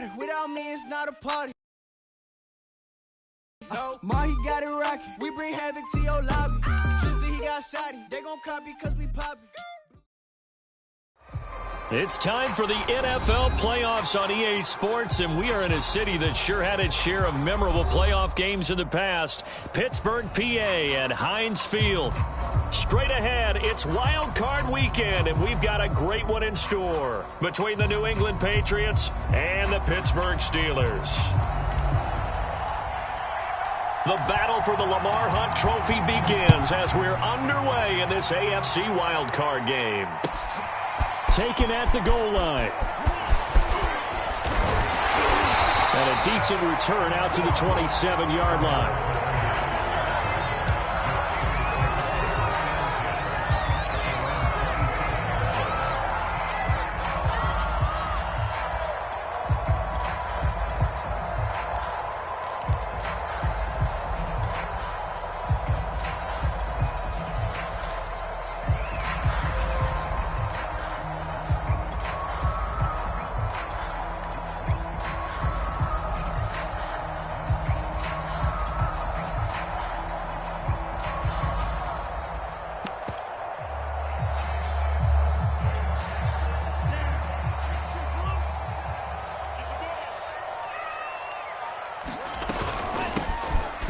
party. Without me, it's not a party. Ma, he got it rockin'. We bring havoc to your lobby. Tristan, he got shotty. They gon' copy cause we poppin'. It's time for the NFL playoffs on EA Sports, and we are in a city that sure had its share of memorable playoff games in the past. Pittsburgh, PA at Heinz Field. Straight ahead, it's Wild Card Weekend, and we've got a great one in store between the New England Patriots and the Pittsburgh Steelers. The battle for the Lamar Hunt Trophy begins as we're underway in this AFC Wild Card game. Taken at the goal line. And a decent return out to the 27-yard line.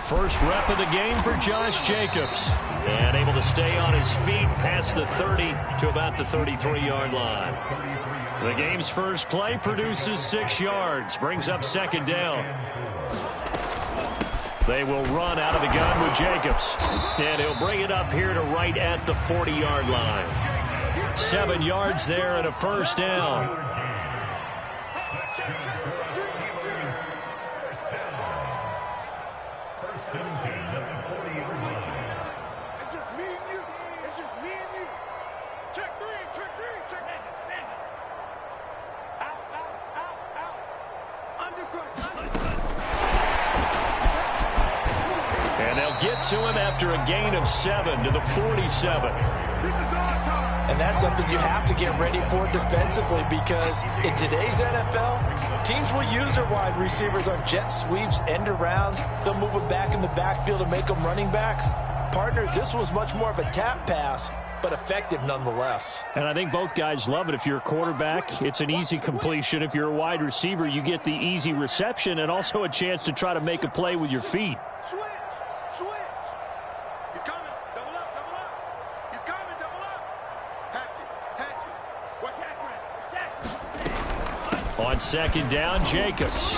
First rep of the game for Josh Jacobs. And able to stay on his feet past the 30 to about the 33-yard line. The game's first play produces 6 yards. Brings up second down. They will run out of the gun with Jacobs. And he'll bring it up here to right at the 40-yard line. 7 yards there and a first down. Get to him after a gain of 7 to the 47. And that's something you have to get ready for defensively, because in today's NFL, teams will use their wide receivers on jet sweeps, end arounds. They'll move them back in the backfield and make them running backs. Partner, this was much more of a tap pass, but effective nonetheless. And I think both guys love it. If you're a quarterback, it's an easy completion. If you're a wide receiver, you get the easy reception and also a chance to try to make a play with your feet. Switch. He's coming. Double up. He's coming. Double up. Hatch it. Watch that. On second down, Jacobs.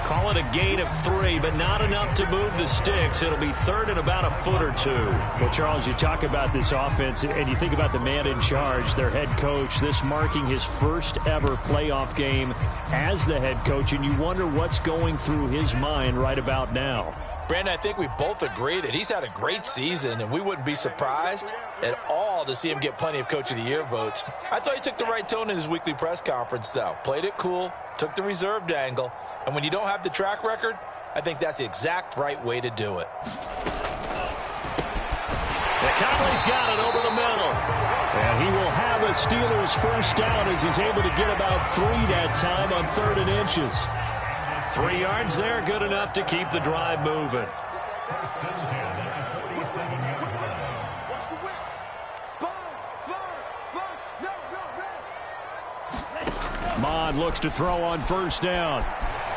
Call it a gain of 3, but not enough to move the sticks. It'll be third and about a foot or 2. Well, Charles, you talk about this offense, and you think about the man in charge, their head coach, this marking his first ever playoff game as the head coach, and you wonder what's going through his mind right about now. Brandon, I think we both agree that he's had a great season, and we wouldn't be surprised at all to see him get plenty of Coach of the Year votes. I thought he took the right tone in his weekly press conference, though. Played it cool, took the reserved angle, and when you don't have the track record, I think that's the exact right way to do it. Conley's got it over the middle. And he will have a Steelers first down as he's able to get about 3 that time on 3rd and inches. 3 yards there, good enough to keep the drive moving. Mod looks to throw on first down.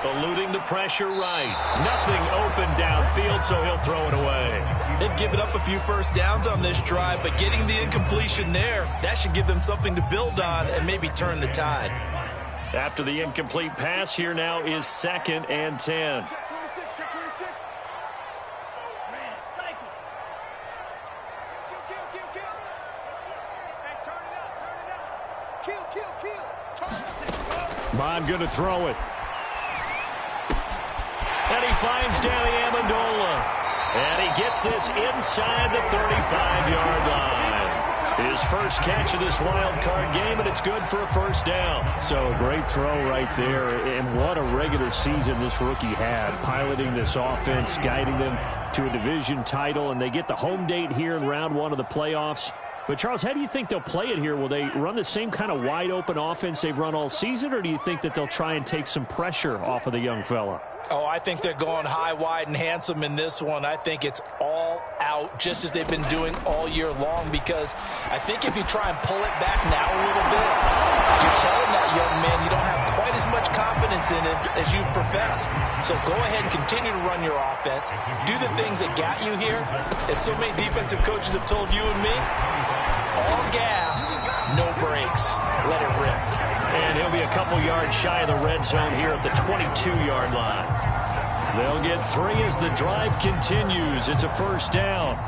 Eluding the pressure right. Nothing open downfield, so he'll throw it away. They've given up a few first downs on this drive, but getting the incompletion there, that should give them something to build on and maybe turn the tide. After the incomplete pass, here now is 2nd and 10. Bond going to throw it. And he finds Danny Amendola. And he gets this inside the 35-yard line. His first catch of this wild card game, and it's good for a first down. So great throw right there. And what a regular season this rookie had, piloting this offense, guiding them to a division title. And they get the home date here in round 1 of the playoffs. But, Charles, how do you think they'll play it here? Will they run the same kind of wide-open offense they've run all season, or do you think that they'll try and take some pressure off of the young fella? Oh, I think they're going high, wide, and handsome in this one. I think it's all out, just as they've been doing all year long, because I think if you try and pull it back now a little bit, you're telling that young man you don't have quite as much confidence in him as you've professed. So go ahead and continue to run your offense. Do the things that got you here. As so many defensive coaches have told you and me, all gas, no brakes. Let it rip. And he'll be a couple yards shy of the red zone here at the 22-yard line. They'll get 3 as the drive continues. It's a first down.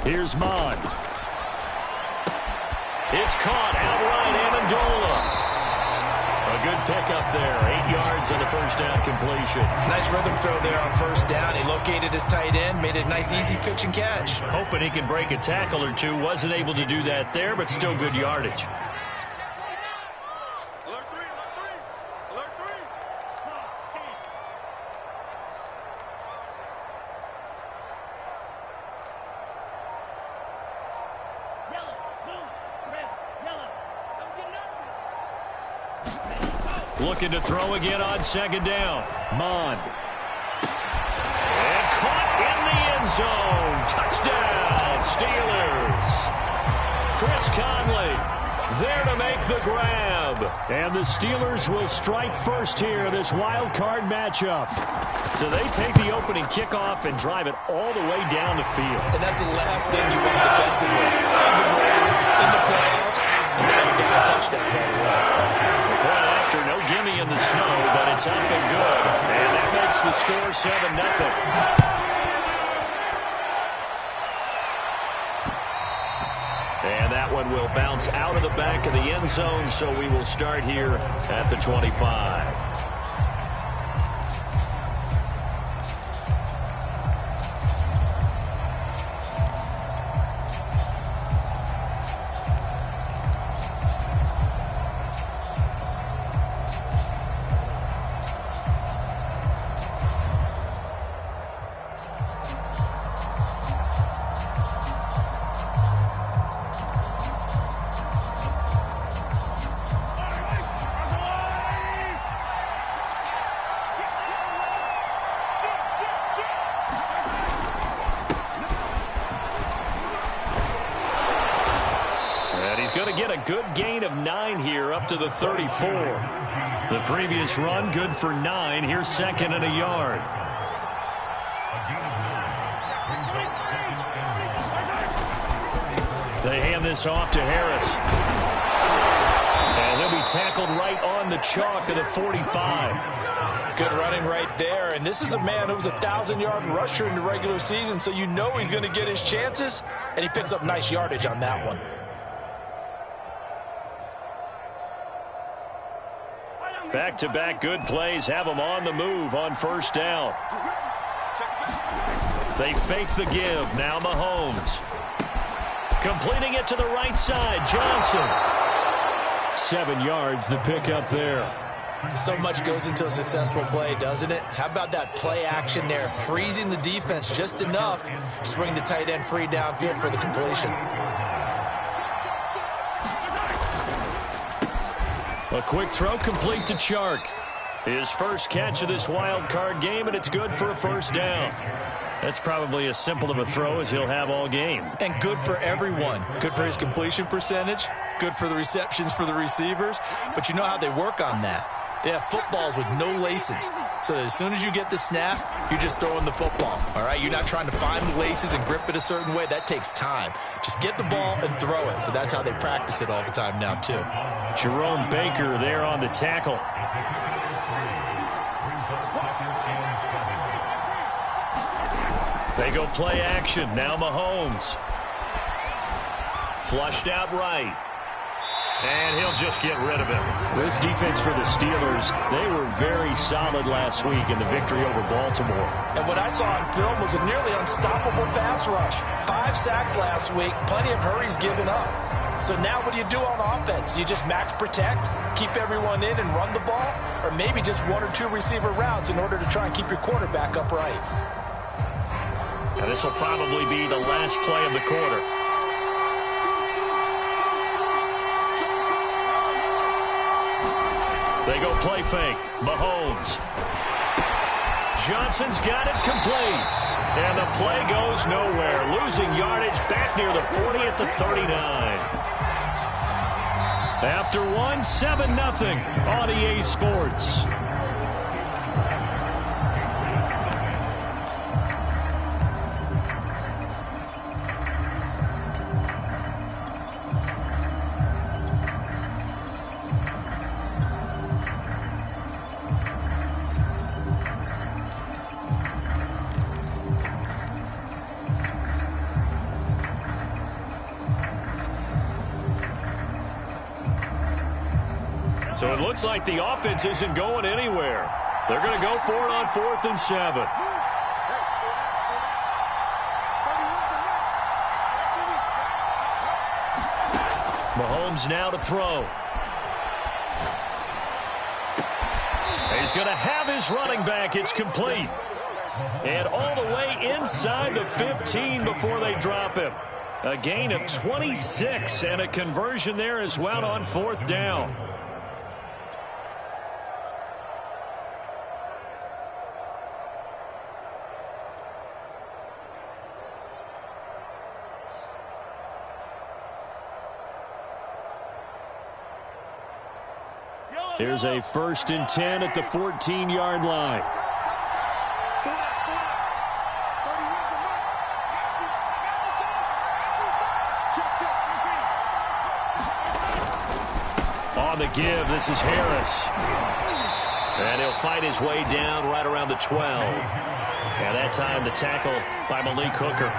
Here's Mon. It's caught outright, Amendola. A good pickup there. 8 yards on the first down completion. Nice rhythm throw there on first down. He located his tight end, made it a nice, easy pitch and catch. Hoping he can break a tackle or two. Wasn't able to do that there, but still good yardage. Alert 3, alert 3, alert 3. Looking to throw again on second down. Mon. And caught in the end zone. Touchdown, Steelers. Chris Conley there to make the grab. And the Steelers will strike first here in this wild card matchup. So they take the opening kickoff and drive it all the way down the field. And that's the last thing you want defensively. On the road, in the playoffs, and now you got a touchdown right away. Point after, no gimme in the snow, but it's up and good. And that makes the score 7-0. And that one will bounce out of the back of the end zone, so we will start here at the 25. Good gain of 9 here up to the 34. The previous run good for 9. Here's second and a yard. They hand this off to Harris. And he'll be tackled right on the chalk of the 45. Good running right there. And this is a man who was a 1,000-yard rusher in the regular season, so you know he's going to get his chances. And he picks up nice yardage on that one. Back-to-back good plays have them on the move on first down. They fake the give. Now Mahomes. Completing it to the right side. Johnson. 7 yards, the pickup there. So much goes into a successful play, doesn't it? How about that play action there? Freezing the defense just enough to bring the tight end free downfield for the completion. A quick throw complete to Chark. His first catch of this wild card game, and it's good for a first down. That's probably as simple of a throw as he'll have all game. And good for everyone. Good for his completion percentage. Good for the receptions for the receivers. But you know how they work on that. They have footballs with no laces. So as soon as you get the snap, you're just throwing the football. All right? You're not trying to find the laces and grip it a certain way. That takes time. Just get the ball and throw it. So that's how they practice it all the time now, too. Jerome Baker there on the tackle. They go play action. Now Mahomes. Flushed out right. And he'll just get rid of it. This defense for the Steelers, they were very solid last week in the victory over Baltimore. And what I saw on film was a nearly unstoppable pass rush. 5 sacks last week, plenty of hurries given up. So now what do you do on offense? You just max protect, keep everyone in and run the ball, or maybe just 1 or 2 receiver routes in order to try and keep your quarterback upright. And this will probably be the last play of the quarter. They go play fake. Mahomes. Johnson's got it complete. And the play goes nowhere. Losing yardage back near the 40 at the 39. After one, 7-0 on EA Sports. So it looks like the offense isn't going anywhere. They're going to go for it on 4th and 7. Mahomes now to throw. He's going to have his running back. It's complete. And all the way inside the 15 before they drop him. A gain of 26 and a conversion there as well on 4th down. Here's a 1st and 10 at the 14-yard line. On the give, this is Harris. And he'll fight his way down right around the 12. And that time the tackle by Malik Hooker.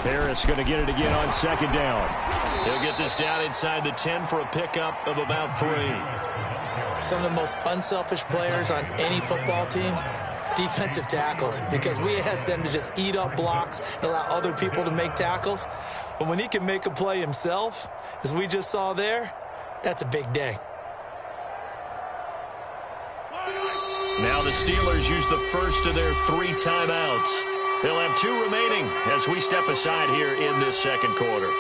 Harris going to get it again on 2nd down. He'll get this down inside the 10 for a pickup of about 3. Some of the most unselfish players on any football team, defensive tackles, because we ask them to just eat up blocks and allow other people to make tackles. But when he can make a play himself, as we just saw there, that's a big day. Now the Steelers use the first of their 3 timeouts. They'll have 2 remaining as we step aside here in this 2nd quarter.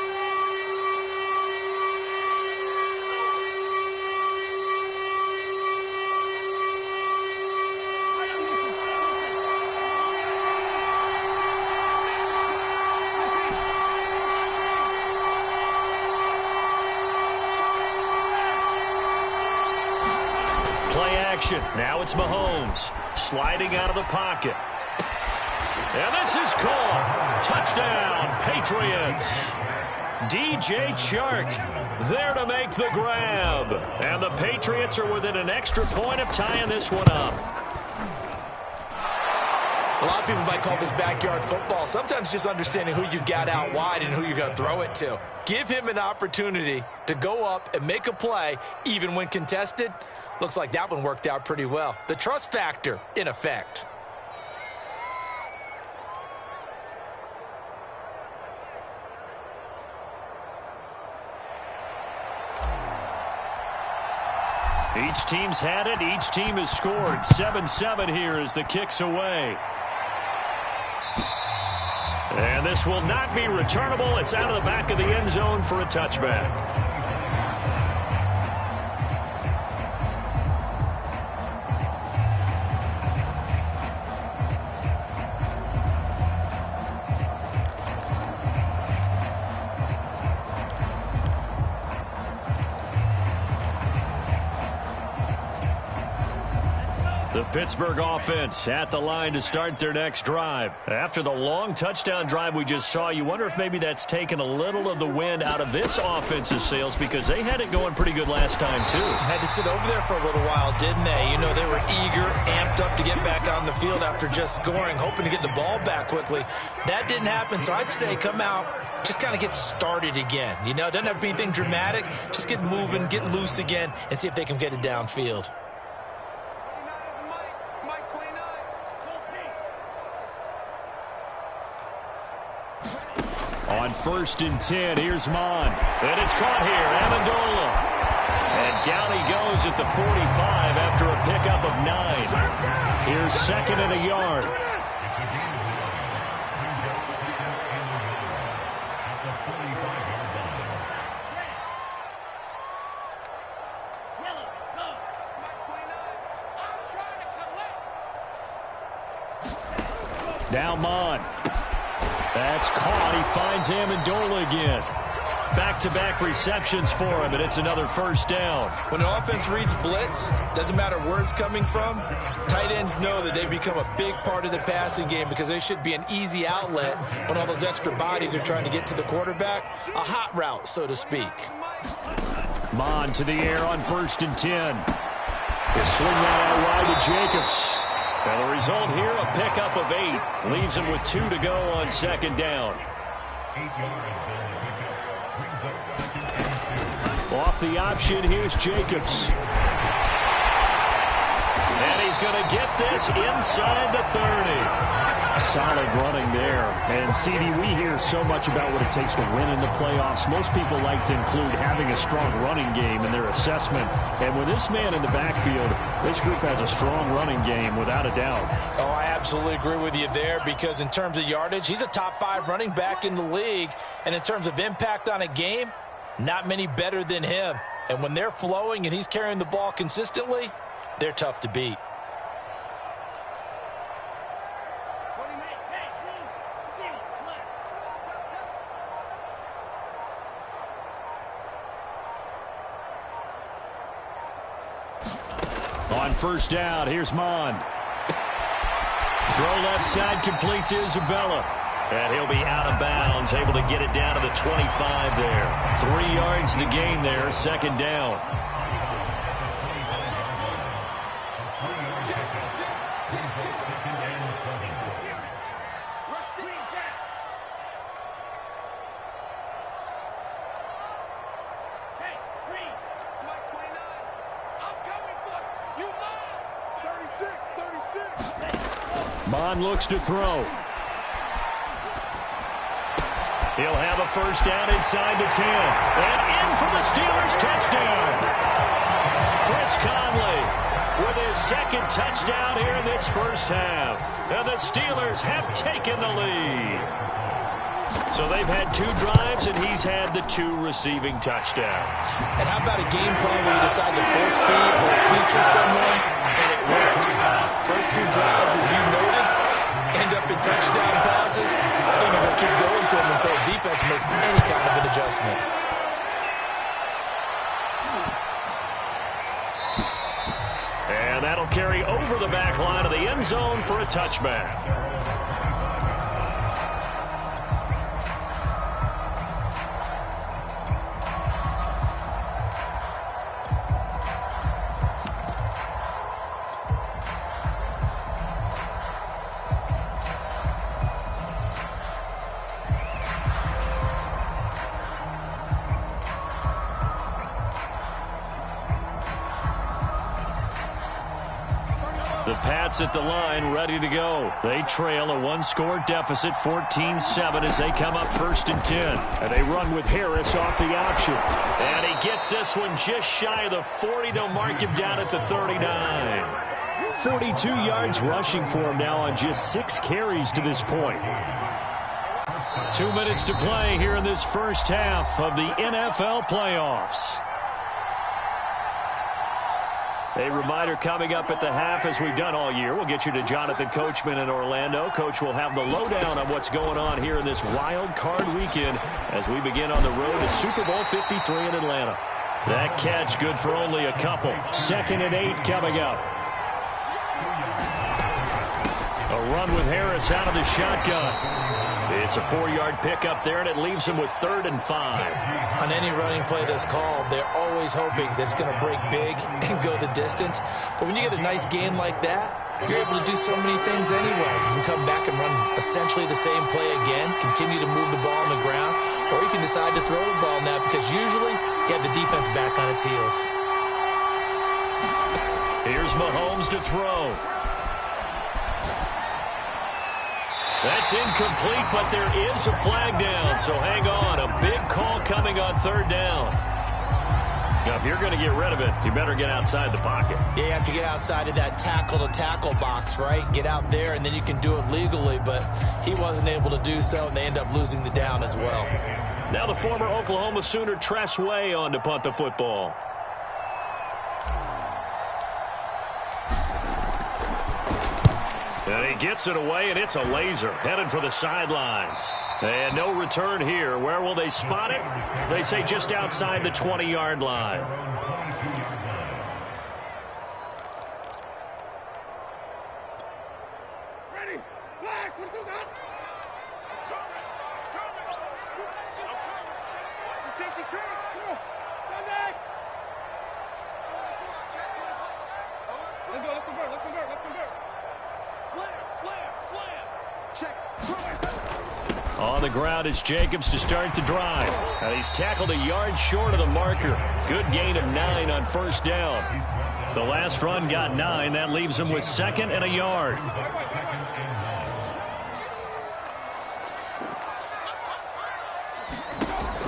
Play action. Now it's Mahomes sliding out of the pocket. And this is caught. Touchdown, Patriots. DJ Chark there to make the grab. And the Patriots are within an extra point of tying this one up. A lot of people might call this backyard football. Sometimes just understanding who you've got out wide and who you're going to throw it to. Give him an opportunity to go up and make a play, even when contested. Looks like that one worked out pretty well. The trust factor in effect. Each team's had it. Each team has scored. 7-7 here as the kick's away. And this will not be returnable. It's out of the back of the end zone for a touchback. The Pittsburgh offense at the line to start their next drive. After the long touchdown drive we just saw, you wonder if maybe that's taken a little of the wind out of this offense's sails because they had it going pretty good last time, too. Had to sit over there for a little while, didn't they? You know, they were eager, amped up to get back on the field after just scoring, hoping to get the ball back quickly. That didn't happen, so I'd say come out, just kind of get started again. You know, it doesn't have to be anything dramatic. Just get moving, get loose again, and see if they can get it downfield. On 1st and 10, here's Mon. And it's caught here, Amendola. And down he goes at the 45 after a pickup of 9. Here's 2nd and a yard. Now Mon. That's caught. He finds Amendola again. Back-to-back receptions for him, and it's another 1st down. When the offense reads blitz, doesn't matter where it's coming from, tight ends know that they've become a big part of the passing game because they should be an easy outlet when all those extra bodies are trying to get to the quarterback. A hot route, so to speak. Mon to the air on 1st and 10. He'll swing that out wide to Jacobs. And the result here, a pickup of 8. Leaves him with 2 to go on 2nd down. Off the option, here's Jacobs. And he's going to get this inside the 30. Solid running there. And, CD, we hear so much about what it takes to win in the playoffs. Most people like to include having a strong running game in their assessment. And with this man in the backfield, this group has a strong running game without a doubt. Oh, I absolutely agree with you there because in terms of yardage, he's a top 5 running back in the league. And in terms of impact on a game, not many better than him. And when they're flowing and he's carrying the ball consistently, they're tough to beat. On 1st down, here's Mon. Throw left side, complete to Isabella. And he'll be out of bounds, able to get it down to the 25 there. 3 yards to the gain there, 2nd down. Mon looks to throw. He'll have a 1st down inside the 10. And in for the Steelers touchdown. Chris Conley with his 2nd touchdown here in this 1st half. And the Steelers have taken the lead. So they've had 2 drives, and he's had the 2 receiving touchdowns. And how about a game plan where you decide to force feed or feature someone, and it works? First 2 drives, as you noted, end up in touchdown passes. I think they're going to keep going to them until defense makes any kind of an adjustment. And that'll carry over the back line of the end zone for a touchback. The Pats at the line, ready to go. They trail a 1-score deficit, 14-7, as they come up 1st and 10. And they run with Harris off the option. And he gets this one just shy of the 40. They'll mark him down at the 39. 42 yards rushing for him now on just 6 carries to this point. 2 minutes to play here in this 1st half of the NFL playoffs. A reminder coming up at the half, as we've done all year. We'll get you to Jonathan Coachman in Orlando. Coach will have the lowdown on what's going on here in this wild card weekend as we begin on the road to Super Bowl 53 in Atlanta. That catch good for only a couple. 2nd and 8 coming up. A run with Harris out of the shotgun. It's a 4-yard pickup there, and it leaves him with 3rd and 5. On any running play that's called, they're always hoping that it's going to break big and go the distance. But when you get a nice gain like that, you're able to do so many things anyway. You can come back and run essentially the same play again, continue to move the ball on the ground, or you can decide to throw the ball now because usually you have the defense back on its heels. Here's Mahomes to throw. That's incomplete, but there is a flag down, so hang on. A big call coming on 3rd down. Now, if you're going to get rid of it, you better get outside the pocket. Yeah, you have to get outside of that tackle-to-tackle box, right? Get out there, and then you can do it legally, but he wasn't able to do so, and they end up losing the down as well. Now the former Oklahoma Sooner Tress Way on to punt the football. And he gets it away, and it's a laser headed for the sidelines. And no return here. Where will they spot it? They say just outside the 20-yard line. Ready? Flag! What do you got? It's a safety credit. Come on. Sunday! Let's convert. Slam. Check. On the ground, it's Jacobs to start the drive. And he's tackled a yard short of the marker. Good gain of 9 on 1st down. The last run got 9. That leaves him with 2nd and a yard.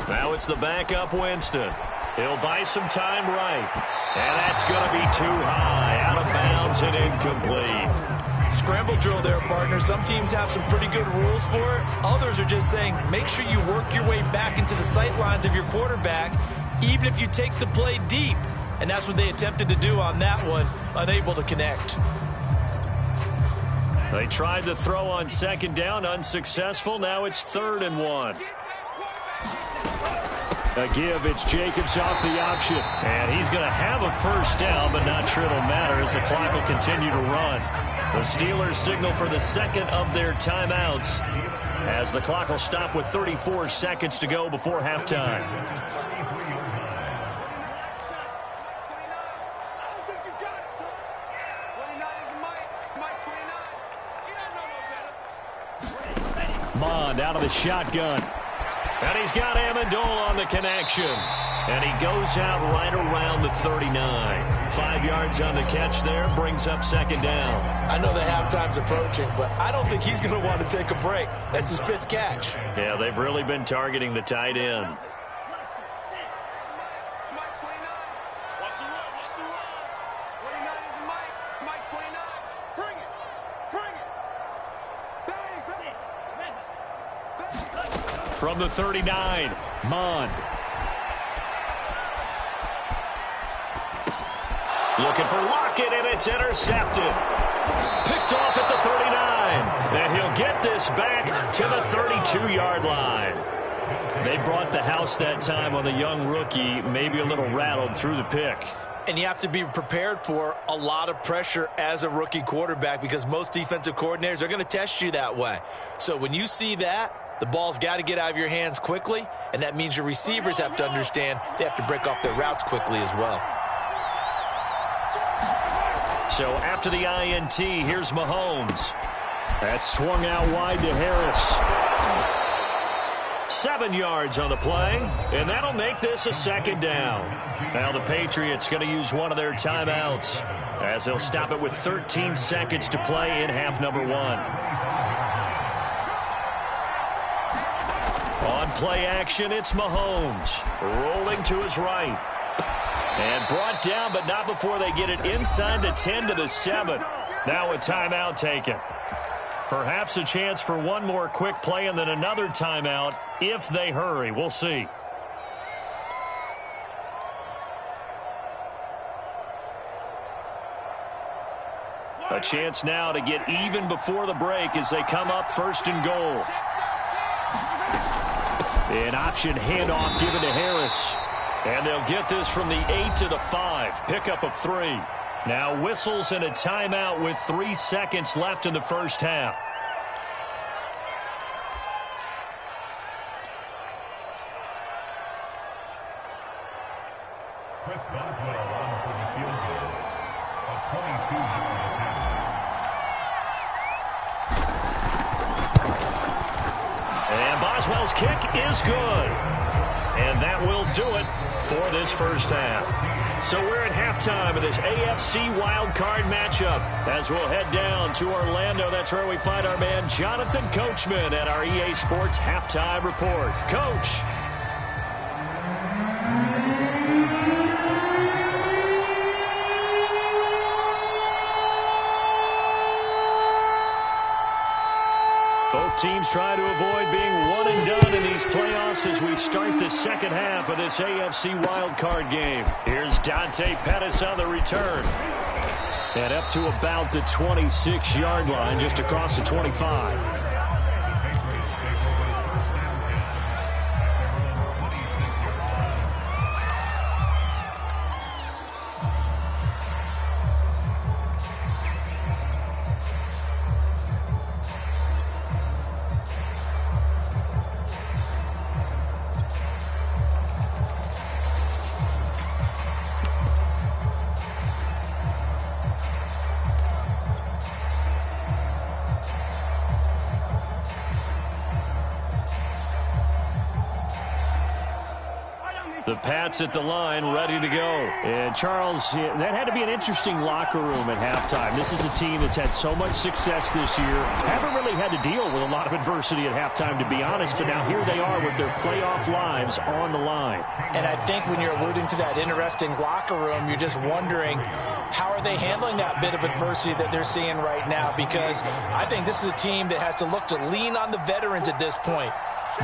Now it's the backup Winston. He'll buy some time right. And that's going to be too high. Out of bounds and incomplete. Scramble drill there, partner. Some teams have some pretty good rules for it. Others are just saying, make sure you work your way back into the sight lines of your quarterback, even if you take the play deep. And that's what they attempted to do on that one, unable to connect. They tried to throw on 2nd down, unsuccessful. Now it's 3rd and 1. A give, it's Jacobs off the option. And he's going to have a 1st down, but not sure it'll matter as the clock will continue to run. The Steelers signal for the 2nd of their timeouts as the clock will stop with 34 seconds to go before halftime. Mond out of the shotgun. And he's got Amendola on the connection. And he goes out right around the 39. 5 yards on the catch there, brings up 2nd down. I know the halftime's approaching, but I don't think he's going to want to take a break. That's his 5th catch. Yeah, they've really been targeting the tight end. From the 39, Mond. Looking for Lockett, and it's intercepted. Picked off at the 39. And he'll get this back to the 32-yard line. They brought the house that time on the young rookie, maybe a little rattled through the pick. And you have to be prepared for a lot of pressure as a rookie quarterback because most defensive coordinators are going to test you that way. So when you see that, the ball's got to get out of your hands quickly, and that means your receivers have to understand they have to break off their routes quickly as well. So after the INT, here's Mahomes. That's swung out wide to Harris. 7 yards on the play, and that'll make this a 2nd down. Now the Patriots going to use one of their timeouts as they'll stop it with 13 seconds to play in half number 1. On play action, it's Mahomes. Rolling to his right. And brought down, but not before they get it inside the 10 to the 7. Now a timeout taken. Perhaps a chance for one more quick play and then another timeout if they hurry. We'll see. A chance now to get even before the break as they come up 1st and goal. An option handoff given to Harris. And they'll get this from the 8 to the 5. Pickup of 3. Now whistles and a timeout with 3 seconds left in the first half. And Boswell's kick is good. And that will do it for this first half. So we're at halftime of this AFC wildcard matchup as we'll head down to Orlando. That's where we find our man Jonathan Coachman at our EA Sports Halftime Report. Coach. Both teams try to avoid being one and done in these playoffs as we start the second half of this AFC wildcard game. Here's Dante Pettis on the return. And up to about the 26-yard line, just across the 25. The Pats at the line, ready to go. And, Charles, that had to be an interesting locker room at halftime. This is a team that's had so much success this year. Haven't really had to deal with a lot of adversity at halftime, to be honest. But now here they are with their playoff lives on the line. And I think when you're alluding to that interesting locker room, you're just wondering, how are they handling that bit of adversity that they're seeing right now? Because I think this is a team that has to look to lean on the veterans at this point.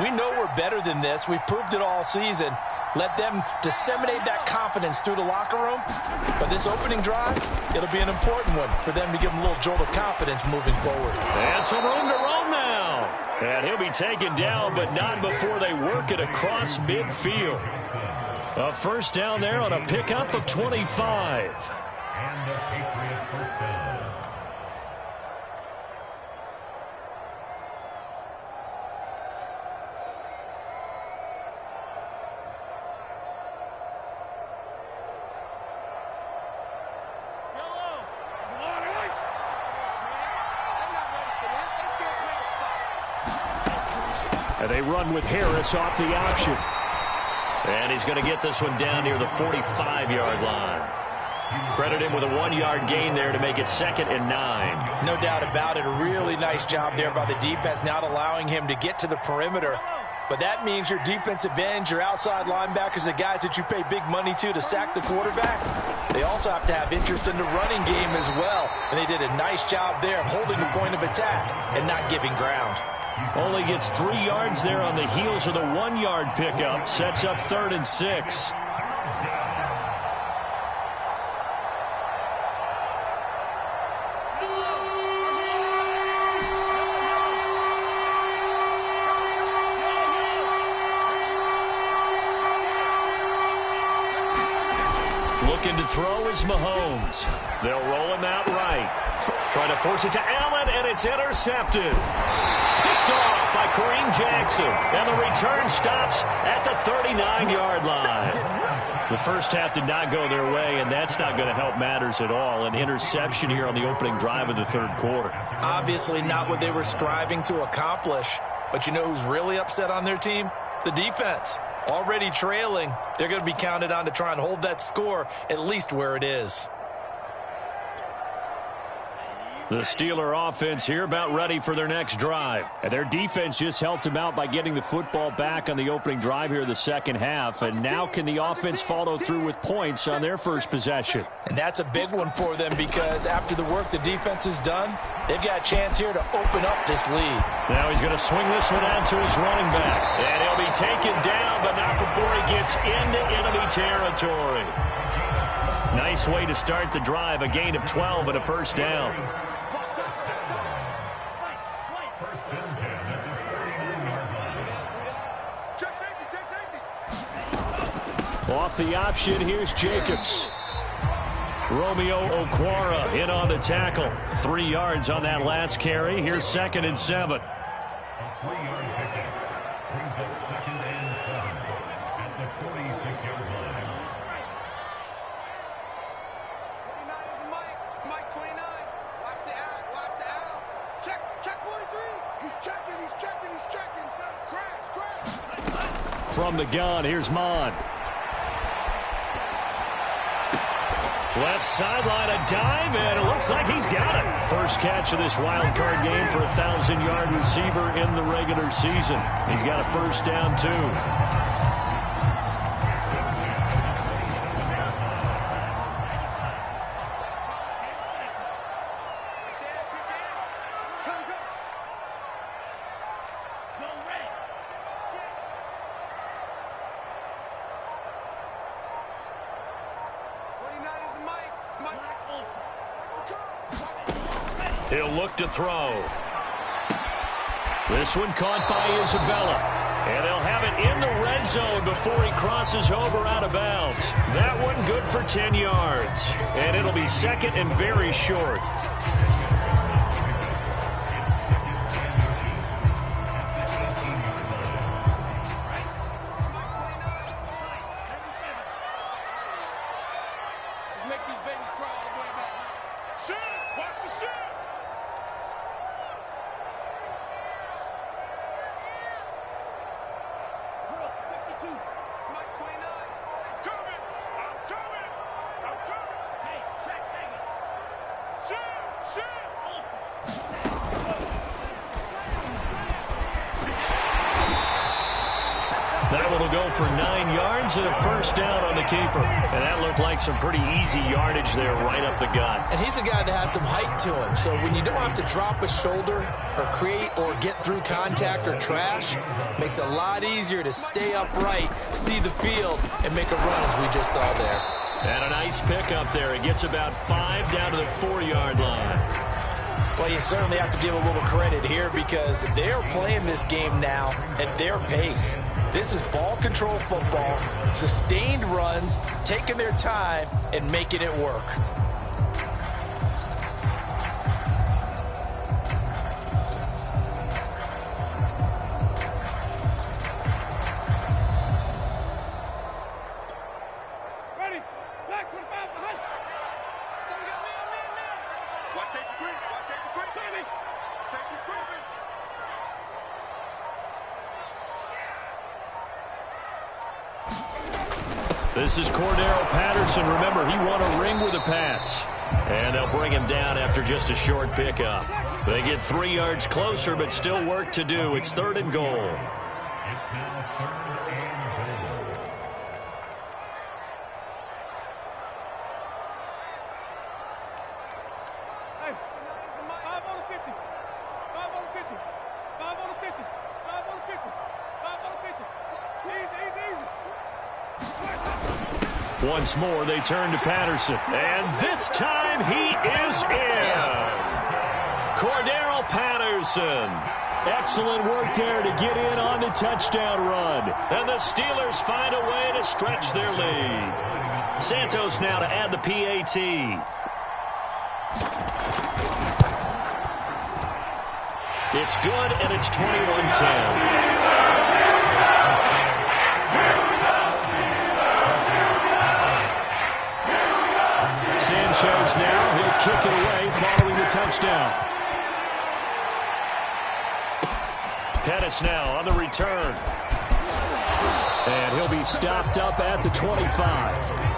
We know we're better than this. We've proved it all season. Let them disseminate that confidence through the locker room. But this opening drive, it'll be an important one for them to give them a little jolt of confidence moving forward. And some room to roam now. And he'll be taken down, but not before they work it across midfield. A first down there on a pickup of 25. And the Patriot first down. And they run with Harris off the option. And he's going to get this one down near the 45-yard line. Credit him with a 1-yard gain there to make it 2nd and 9. No doubt about it. A really nice job there by the defense, not allowing him to get to the perimeter. But that means your defensive ends, your outside linebackers, the guys that you pay big money to sack the quarterback, they also have to have interest in the running game as well. And they did a nice job there of holding the point of attack and not giving ground. Only gets 3 yards there on the heels of the 1-yard pickup. Sets up 3rd and 6. Looking to throw is Mahomes. They'll roll him out right. Trying to force it to Allen, and it's intercepted. Picked off by Kareem Jackson. And the return stops at the 39-yard line. The first half did not go their way, and that's not going to help matters at all. An interception here on the opening drive of the 3rd quarter. Obviously not what they were striving to accomplish. But you know who's really upset on their team? The defense. Already trailing, they're going to be counted on to try and hold that score at least where it is. The Steeler offense here about ready for their next drive. And their defense just helped them out by getting the football back on the opening drive here in the second half. And now can the offense follow through with points on their first possession? And that's a big one for them because after the work the defense has done, they've got a chance here to open up this lead. Now he's going to swing this one out to his running back. And he'll be taken down, but not before he gets into enemy territory. Nice way to start the drive. A gain of 12 and a first down. Off the option, here's Jacobs. Romeo Okwara in on the tackle. 3 yards on that last carry. Here's 2nd and 7. A 3-yard pickup brings up 2nd and 7 at the 46-yard line. 29 is Mike. Mike 29. Watch the out. Watch the out. Check 43. He's checking. Crash. From the gun, here's Mon. Left sideline, a dive, and it looks like he's got it. First catch of this wild card game for a 1,000-yard receiver in the regular season. He's got a first down, too. He'll look to throw. This one caught by Isabella. And they'll have it in the red zone before he crosses over out of bounds. That one good for 10 yards. And it'll be 2nd and very short. That one will go for 9 yards and a first down on the keeper. And that looked like some pretty easy yardage there right up the gut. And he's a guy that has some height to him. So when you don't have to drop a shoulder or create or get through contact or trash, makes it a lot easier to stay upright, see the field, and make a run as we just saw there. And a nice pickup there. It gets about 5 down to the 4-yard line. Well, you certainly have to give a little credit here because they're playing this game now at their pace. This is ball control football, sustained runs, taking their time, and making it work. Ready? Back 25 behind. Someone got man. Watch safety quick. Safety's creeping. This is Cordero Patterson. Remember, he won a ring with the Pats. And they'll bring him down after just a short pickup. They get 3 yards closer, but still work to do. It's 3rd and goal. It's now 3rd and goal. Hey, 5 on the 50. 5 on the 50. 5 on the 50. 5 on the 50. 5 on the 50. Easy. Once more, they turn to Patterson. And this time, he is in. Yes. Cordero Patterson. Excellent work there to get in on the touchdown run. And the Steelers find a way to stretch their lead. Santos now to add the PAT. It's good, and it's 21-10. Sanchez now, he'll kick it away following the touchdown. Pettis now on the return. And he'll be stopped up at the 25.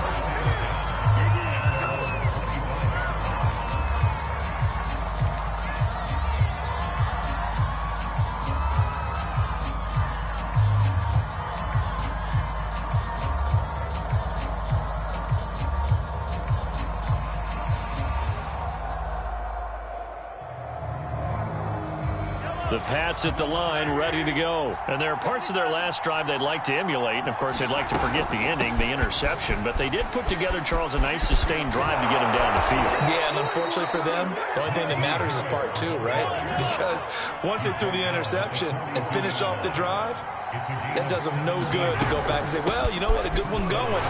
The Pats at the line, ready to go. And there are parts of their last drive they'd like to emulate. And, of course, they'd like to forget the ending, the interception. But they did put together, Charles, a nice sustained drive to get them down the field. Yeah, and unfortunately for them, the only thing that matters is part two, right? Because once they threw the interception and finished off the drive, that does them no good to go back and say, well, you know what, a good one going.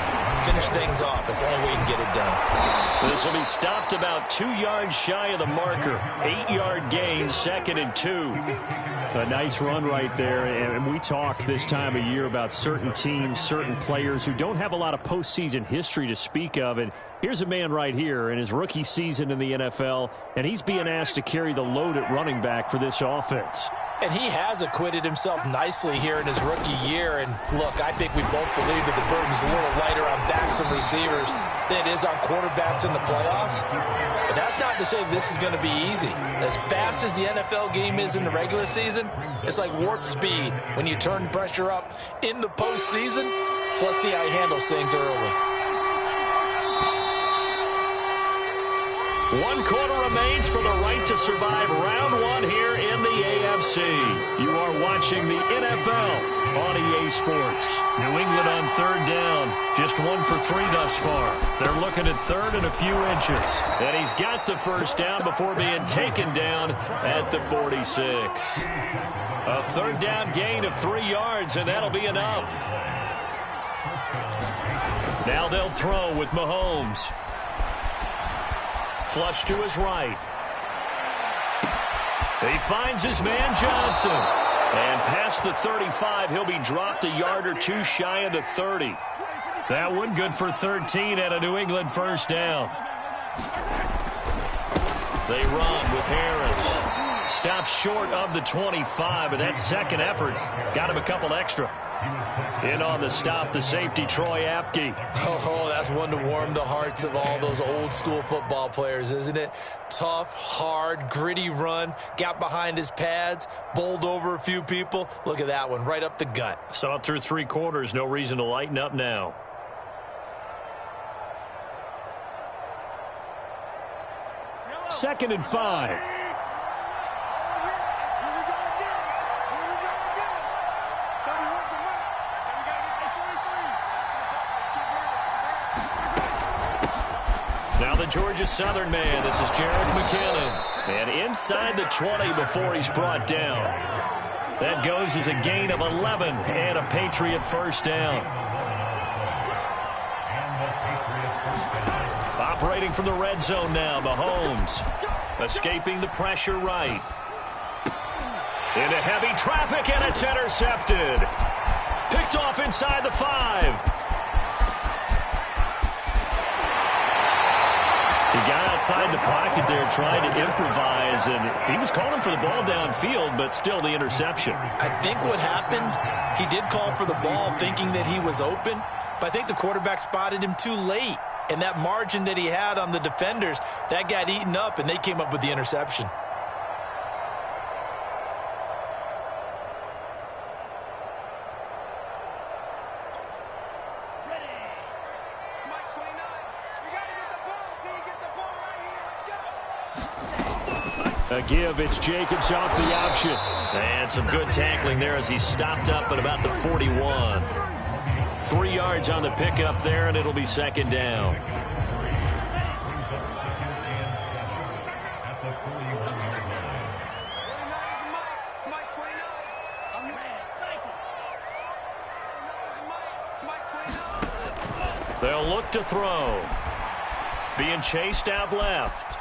Finish things off. That's the only way you can get it done. This will be stopped about 2 yards shy of the marker. 8-yard gain, 2nd and 2. A nice run right there. And we talk this time of year about certain teams, certain players who don't have a lot of postseason history to speak of. And here's a man right here in his rookie season in the NFL, and he's being asked to carry the load at running back for this offense. And he has acquitted himself nicely here in his rookie year. And, look, I think we both believe that the burden's a little lighter on backs and receivers than it is on quarterbacks in the playoffs. But that's not to say this is going to be easy. As fast as the NFL game is in the regular season, it's like warp speed when you turn pressure up in the postseason. So let's see how he handles things early. 1 quarter remains for the right to survive round 1 here in the AFC. You are watching the NFL on EA Sports. New England on 3rd down. Just 1 for 3 thus far. They're looking at 3rd and a few inches. And he's got the first down before being taken down at the 46. A 3rd down gain of 3 yards, and that'll be enough. Now they'll throw with Mahomes. Flush to his right. He finds his man Johnson. And past the 35, he'll be dropped a yard or 2 shy of the 30. That one good for 13 and a New England first down. They run with Harris. Stops short of the 25, but that second effort got him a couple extra. In on the stop, the safety, Troy Apke. Oh, that's one to warm the hearts of all those old-school football players, isn't it? Tough, hard, gritty run. Got behind his pads, bowled over a few people. Look at that one, right up the gut. Saw it through 3 quarters. No reason to lighten up now. Second and 5. Now the Georgia Southern man. This is Jerick McKinnon. And inside the 20 before he's brought down. That goes as a gain of 11 and a Patriot first down. Operating from the red zone now, Mahomes. Escaping the pressure right. Into heavy traffic, and it's intercepted. Picked off inside the 5. He got outside the pocket there trying to improvise, and he was calling for the ball downfield, but still the interception. I think what happened, he did call for the ball thinking that he was open, but I think the quarterback spotted him too late. And that margin that he had on the defenders, that got eaten up, and they came up with the interception. A give, it's Jacobs off the option. And some good tackling there as he stopped up at about the 41. 3 yards on the pickup there, and it'll be second down. They'll look to throw. Being chased out left.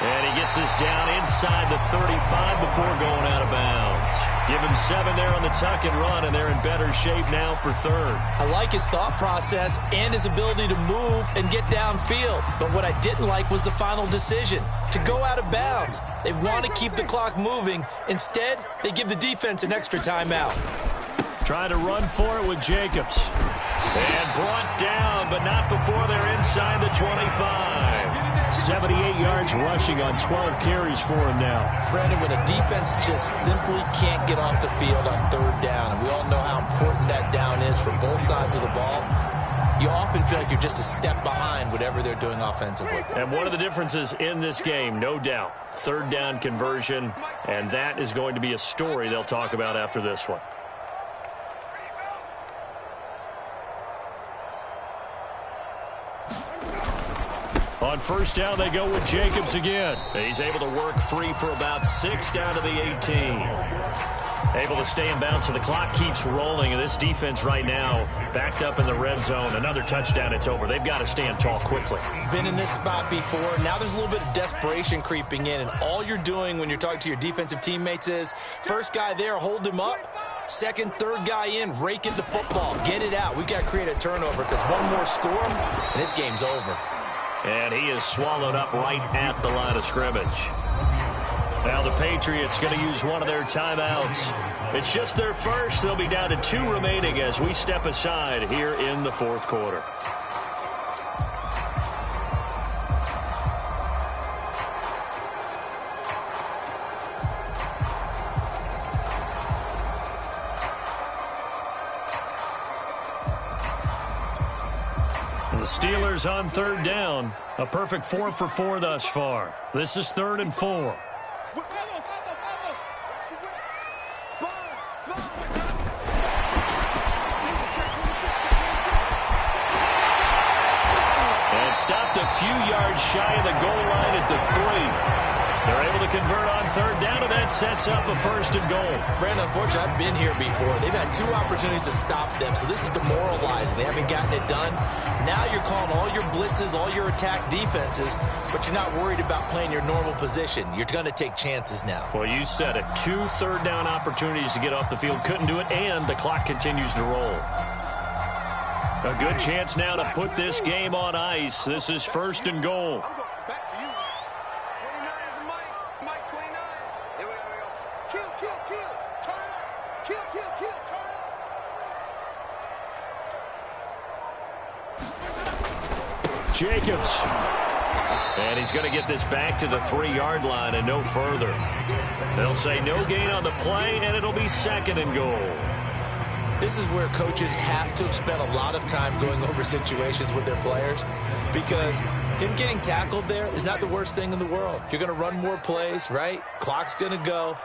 And he gets us down inside the 35 before going out of bounds. Give him 7 there on the tuck and run, and they're in better shape now for 3rd. I like his thought process and his ability to move and get downfield. But what I didn't like was the final decision, to go out of bounds. They want to keep the clock moving. Instead, they give the defense an extra timeout. Trying to run for it with Jacobs. And brought down, but not before they're inside the 25. 78 yards rushing on 12 carries for him now. Brandon, when a defense just simply can't get off the field on 3rd down, and we all know how important that down is for both sides of the ball, you often feel like you're just a step behind whatever they're doing offensively. And one of the differences in this game, no doubt, third down conversion, and that is going to be a story they'll talk about after this one. On first down, they go with Jacobs again. He's able to work free for about 6 down to the 18. Able to stay in bounds, so the clock keeps rolling. And this defense right now backed up in the red zone. Another touchdown, it's over. They've got to stand tall quickly. Been in this spot before. Now there's a little bit of desperation creeping in. And all you're doing when you're talking to your defensive teammates is, first guy there, hold him up. Second, third guy in, rake in the football. Get it out. We've got to create a turnover because one more score, and this game's over. And he is swallowed up right at the line of scrimmage. Now the Patriots going to use one of their timeouts. It's just their first. They'll be down to 2 remaining as we step aside here in the fourth quarter. The Steelers on third down. A perfect 4 for 4 thus far. This is 3rd and 4. And stopped a few yards shy of the goal line at the 3. They're able to convert on third down, and that sets up a 1st and goal. Brandon, unfortunately, I've been here before. They've had 2 opportunities to stop them, so this is demoralizing. They haven't gotten it done. Now you're calling all your blitzes, all your attack defenses, but you're not worried about playing your normal position. You're going to take chances now. Well, you said it. 2 third down opportunities to get off the field. Couldn't do it, and the clock continues to roll. A good chance now to put this game on ice. This is 1st and goal. Jacobs. And he's going to get this back to the 3-yard line and no further. They'll say no gain on the play, and it'll be 2nd and goal. This is where coaches have to have spent a lot of time going over situations with their players, because him getting tackled there is not the worst thing in the world. You're going to run more plays, right? Clock's going to go.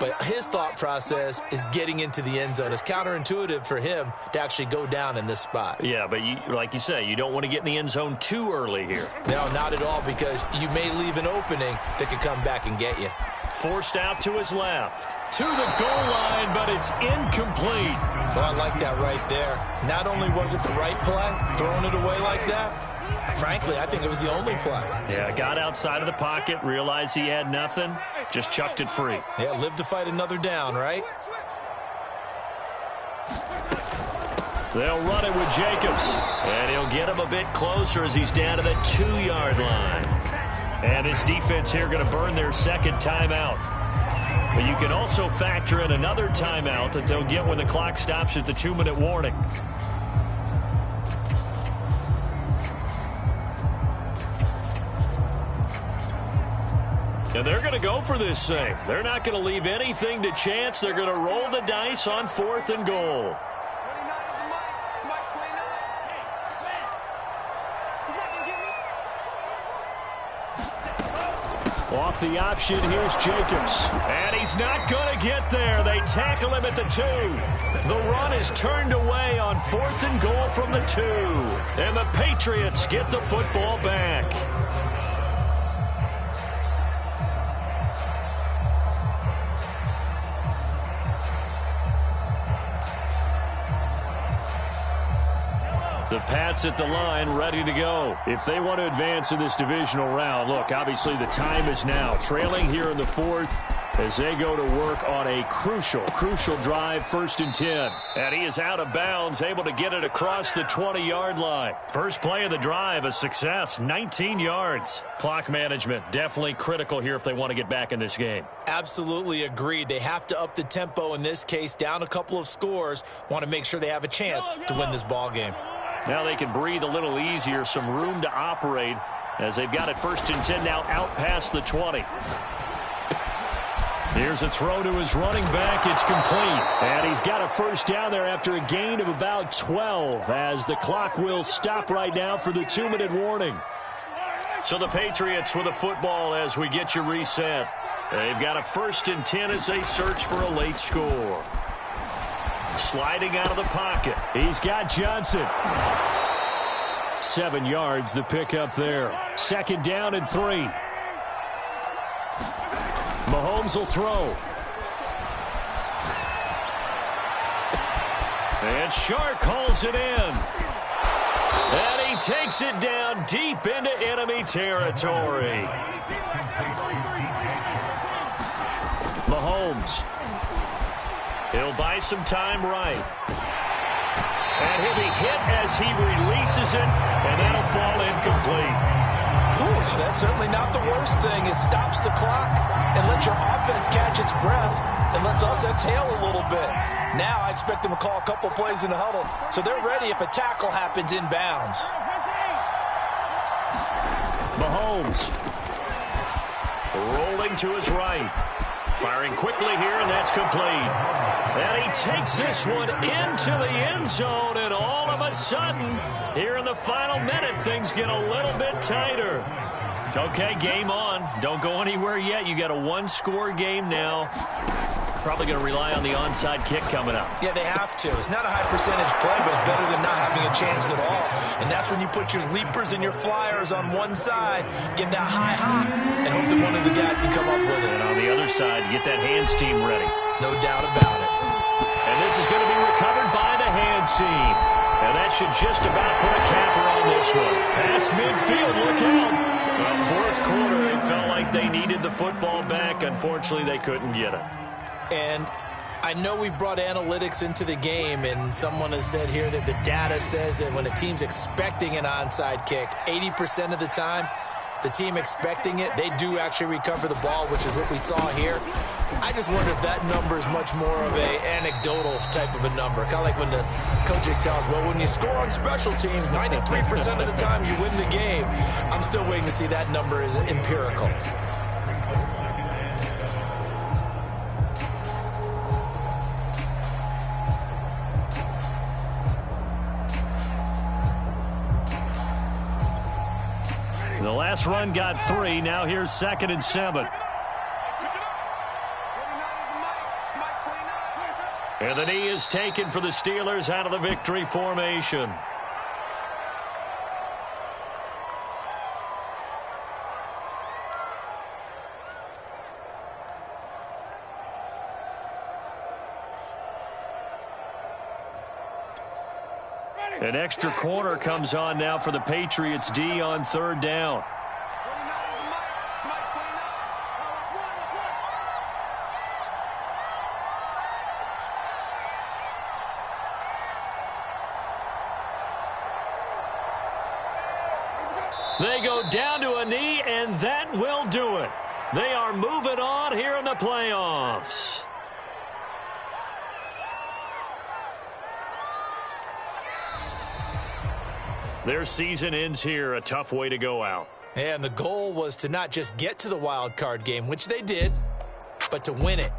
But his thought process is getting into the end zone. It's counterintuitive for him to actually go down in this spot. Yeah, but like you say, you don't want to get in the end zone too early here. No, not at all, because you may leave an opening that could come back and get you. Forced out to his left. To the goal line, but it's incomplete. Well, I like that right there. Not only was it the right play, throwing it away like that, frankly, I think it was the only play. Yeah, got outside of the pocket, realized he had nothing, just chucked it free. Yeah, live to fight another down, right? They'll run it with Jacobs, and he'll get him a bit closer as he's down to the 2-yard line. And this defense here going to burn their 2nd timeout. But you can also factor in another timeout that they'll get when the clock stops at the 2-minute warning. And they're going to go for this thing. They're not going to leave anything to chance. They're going to roll the dice on 4th and goal. Off the option, here's Jacobs. And he's not going to get there. They tackle him at the 2. The run is turned away on 4th and goal from the 2. And the Patriots get the football back. The Pats at the line, ready to go. If they want to advance in this divisional round, look, obviously the time is now. Trailing here in the 4th as they go to work on a crucial drive, 1st and 10. And he is out of bounds, able to get it across the 20-yard line. First play of the drive, a success, 19 yards. Clock management, definitely critical here if they want to get back in this game. Absolutely agreed. They have to up the tempo in this case, down a couple of scores. Want to make sure they have a chance to win this ball game. Now they can breathe a little easier, some room to operate as they've got it 1st and 10 now out past the 20. Here's a throw to his running back. It's complete. And he's got a first down there after a gain of about 12 as the clock will stop right now for the 2-minute warning. So the Patriots with a football as we get you reset. They've got a 1st and 10 as they search for a late score. Sliding out of the pocket. He's got Johnson. 7 yards, the pickup there. 2nd down and 3. Mahomes will throw. And Shark calls it in. And he takes it down deep into enemy territory. Mahomes. He'll buy some time right. And he'll be hit as he releases it, and that'll fall incomplete. Ooh, that's certainly not the worst thing. It stops the clock and lets your offense catch its breath and lets us exhale a little bit. Now I expect them to call a couple plays in the huddle, so they're ready if a tackle happens inbounds. Mahomes rolling to his right. Firing quickly here, and that's complete. And he takes this one into the end zone, and all of a sudden, here in the final minute, things get a little bit tighter. Okay, game on. Don't go anywhere yet. You got a 1-score game now. Probably going to rely on the onside kick coming up. Yeah, they have to. It's not a high percentage play, but it's better than not having a chance at all. And that's when you put your leapers and your flyers on one side, get that high hop, and hope that one of the guys can come up with it. And on the other side, get that hands team ready. No doubt about it. And this is going to be recovered by the hands team. And that should just about put a capper on this one. Pass midfield, look out. Well, 4th quarter, they felt like they needed the football back. Unfortunately, they couldn't get it. And I know we brought analytics into the game, and someone has said here that the data says that when a team's expecting an onside kick, 80% of the time, the team expecting it, they do actually recover the ball, which is what we saw here. I just wonder if that number is much more of a anecdotal type of a number. Kind of like when the coaches tell us, well, when you score on special teams, 93% of the time you win the game. I'm still waiting to see that number is empirical. The last run got 3. Now here's 2nd and 7. And the knee is taken for the Steelers out of the victory formation. An extra corner comes on now for the Patriots D on 3rd down. They go down to a knee, and that will do it. They are moving on here in the playoffs. Their season ends here, a tough way to go out. And the goal was to not just get to the wild card game, which they did, but to win it.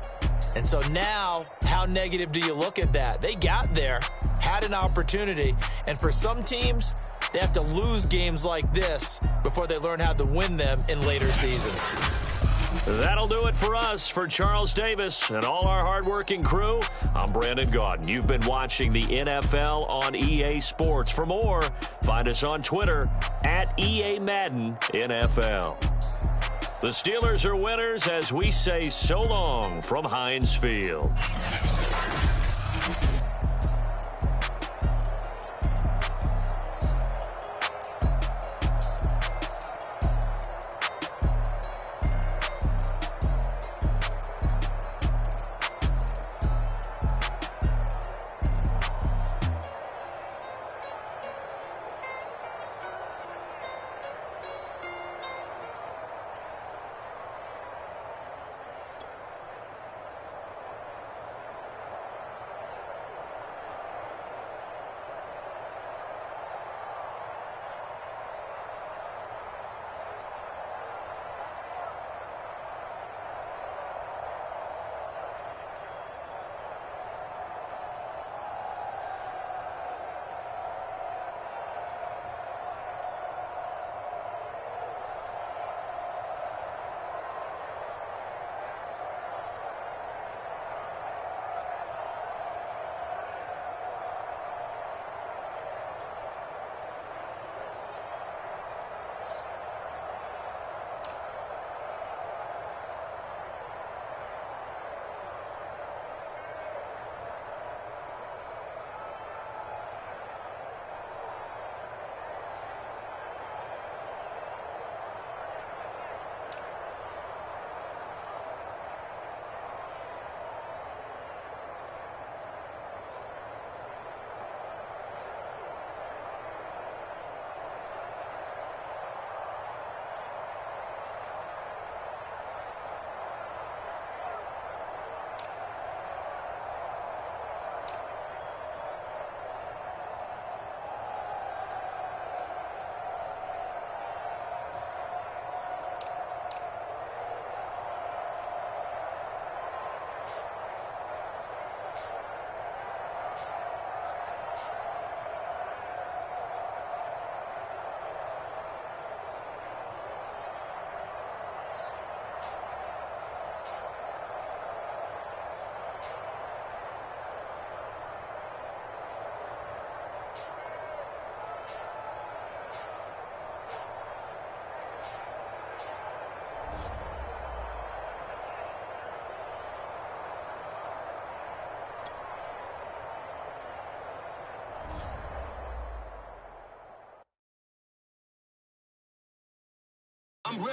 And so now, how negative do you look at that? They got there, had an opportunity, and for some teams, they have to lose games like this before they learn how to win them in later seasons. That'll do it for us. For Charles Davis and all our hardworking crew, I'm Brandon Gaudin. You've been watching the NFL on EA Sports. For more, find us on Twitter at EA Madden NFL. The Steelers are winners as we say so long from Heinz Field.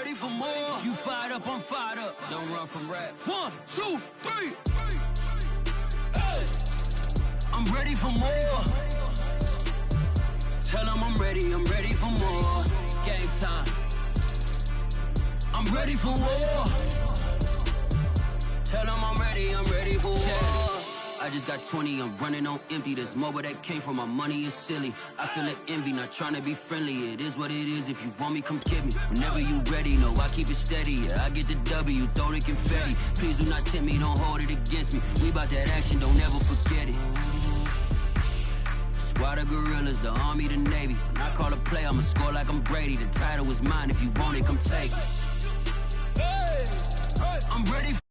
ready for more. You fired up, I'm fired up. Don't run from rap. 1, 2, 3. Hey. I'm ready for more. Tell them I'm ready for more. Game time. I'm ready for war. Tell them I'm ready for war. I just got 20, I'm running on empty. This mobile that came from my money is silly. I feel like envy, not trying to be friendly. It is what it is, if you want me, come get me. Whenever you ready, no, I keep it steady. Yeah, I get the W, throw the confetti. Please do not tempt me, don't hold it against me. We bout that action, don't ever forget it. Squad of gorillas, the army, the navy. When I call a play, I'ma score like I'm Brady. The title is mine, if you want it, come take it. I'm ready for